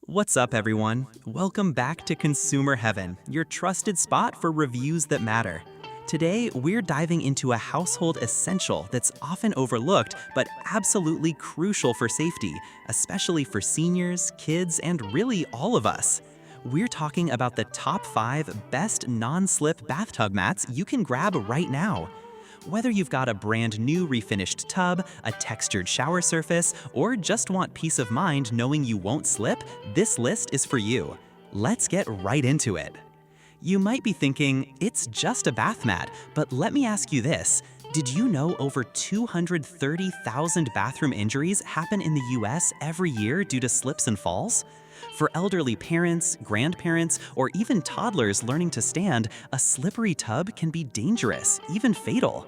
What's up, everyone? Welcome back to Consumer Heaven, your trusted spot for reviews that matter. Today, we're diving into a household essential that's often overlooked but absolutely crucial for safety, especially for seniors, kids, and really all of us. We're talking about the top 5 best non-slip bathtub mats you can grab right now. Whether you've got a brand new refinished tub, a textured shower surface, or just want peace of mind knowing you won't slip, this list is for you. Let's get right into it. You might be thinking, it's just a bath mat, but let me ask you this. Did you know over 230,000 bathroom injuries happen in the US every year due to slips and falls? For elderly parents, grandparents, or even toddlers learning to stand, a slippery tub can be dangerous, even fatal.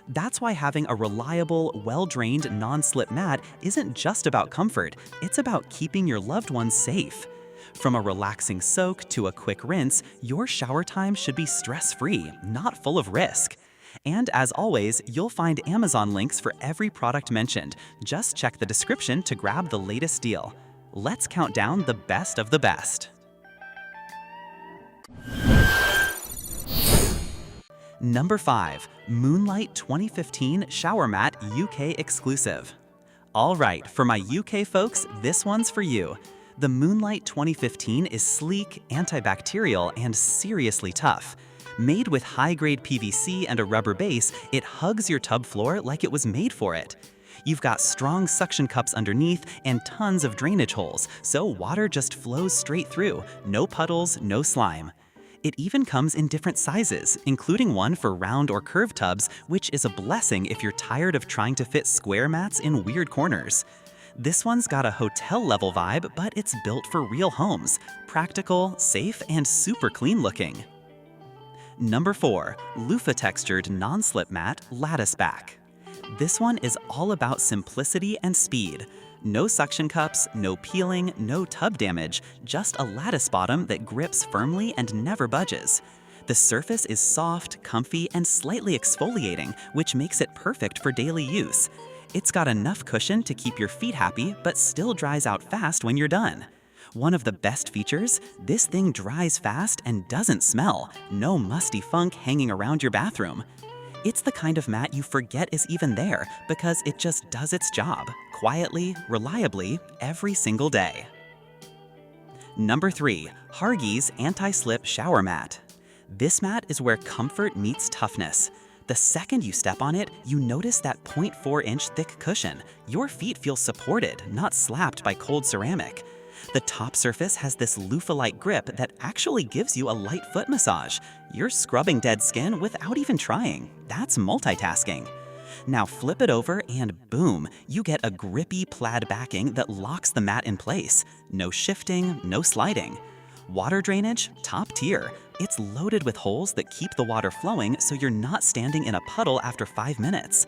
That's why having a reliable, well-drained non-slip mat isn't just about comfort, it's about keeping your loved ones safe. From a relaxing soak to a quick rinse, your shower time should be stress-free, not full of risk. And as always, you'll find Amazon links for every product mentioned. Just check the description to grab the latest deal. Let's count down the best of the best. Number 5. Moonlight 2015 Shower Mat UK Exclusive. Alright, for my UK folks, this one's for you. The Moonlight 2015 is sleek, antibacterial, and seriously tough. Made with high-grade PVC and a rubber base, it hugs your tub floor like it was made for it. You've got strong suction cups underneath and tons of drainage holes, so water just flows straight through, no puddles, no slime. It even comes in different sizes, including one for round or curved tubs, which is a blessing if you're tired of trying to fit square mats in weird corners. This one's got a hotel-level vibe, but it's built for real homes. Practical, safe, and super clean looking. Number 4. Lofahextured Non-Slip Mat Lattice Back. This one is all about simplicity and speed. No suction cups, no peeling, no tub damage, just a lattice bottom that grips firmly and never budges. The surface is soft, comfy, and slightly exfoliating, which makes it perfect for daily use. It's got enough cushion to keep your feet happy, but still dries out fast when you're done. One of the best features, this thing dries fast and doesn't smell. No musty funk hanging around your bathroom. It's the kind of mat you forget is even there because it just does its job, quietly, reliably, every single day. Number 3. Hargys Anti-Slip Shower Mat. This mat is where comfort meets toughness. The second you step on it, you notice that 0.4-inch thick cushion. Your feet feel supported, not slapped by cold ceramic. The top surface has this loofah-like grip that actually gives you a light foot massage. You're scrubbing dead skin without even trying. That's multitasking. Now flip it over and boom, you get a grippy plaid backing that locks the mat in place. No shifting, no sliding. Water drainage, top tier. It's loaded with holes that keep the water flowing so you're not standing in a puddle after 5 minutes.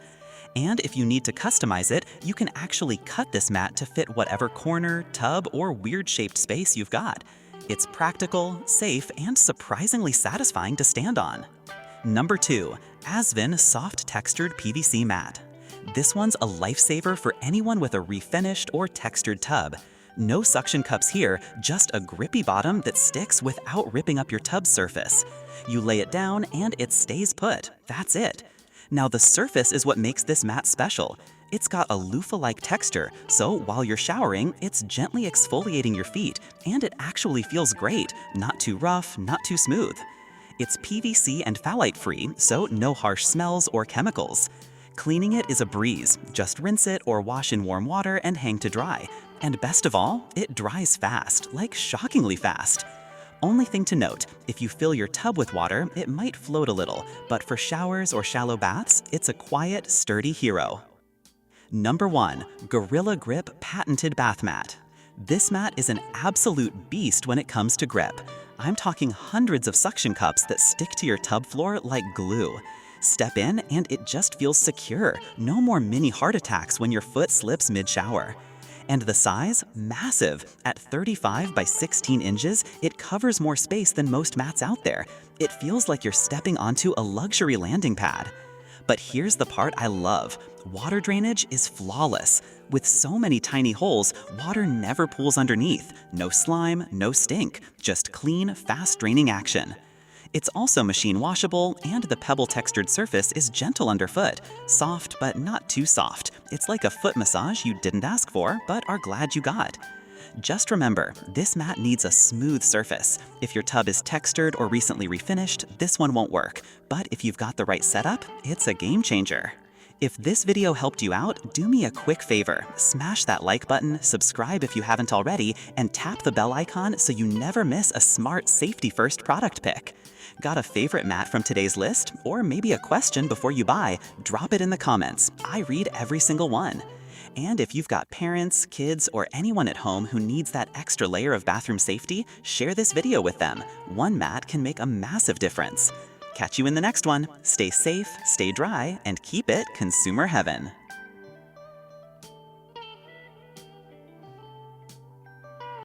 And if you need to customize it, you can actually cut this mat to fit whatever corner, tub, or weird-shaped space you've got. It's practical, safe, and surprisingly satisfying to stand on. Number 2. Asvin Soft Textured PVC Mat. This one's a lifesaver for anyone with a refinished or textured tub. No suction cups here, just a grippy bottom that sticks without ripping up your tub surface. You lay it down and it stays put. That's it. Now the surface is what makes this mat special. It's got a loofah-like texture, so while you're showering, it's gently exfoliating your feet, and it actually feels great, not too rough, not too smooth. It's PVC and phthalate-free, so no harsh smells or chemicals. Cleaning it is a breeze. Just rinse it or wash in warm water and hang to dry. And best of all, it dries fast, like shockingly fast. Only thing to note, if you fill your tub with water, it might float a little, but for showers or shallow baths, it's a quiet, sturdy hero. Number 1. Gorilla Grip Patented Bath Mat. This mat is an absolute beast when it comes to grip. I'm talking hundreds of suction cups that stick to your tub floor like glue. Step in and it just feels secure. No more mini heart attacks when your foot slips mid-shower. And the size? Massive! At 35 by 16 inches, it covers more space than most mats out there. It feels like you're stepping onto a luxury landing pad. But here's the part I love. Water drainage is flawless. With so many tiny holes, water never pools underneath. No slime, no stink, just clean, fast-draining action. It's also machine washable, and the pebble-textured surface is gentle underfoot. Soft, but not too soft. It's like a foot massage you didn't ask for, but are glad you got. Just remember, this mat needs a smooth surface. If your tub is textured or recently refinished, this one won't work. But if you've got the right setup, it's a game changer. If this video helped you out, do me a quick favor. Smash that like button, subscribe if you haven't already, and tap the bell icon so you never miss a smart, safety-first product pick. Got a favorite mat from today's list? Or maybe a question before you buy? Drop it in the comments. I read every single one. And if you've got parents, kids, or anyone at home who needs that extra layer of bathroom safety, share this video with them. One mat can make a massive difference. Catch you in the next one. Stay safe, stay dry, and keep it consumer heaven.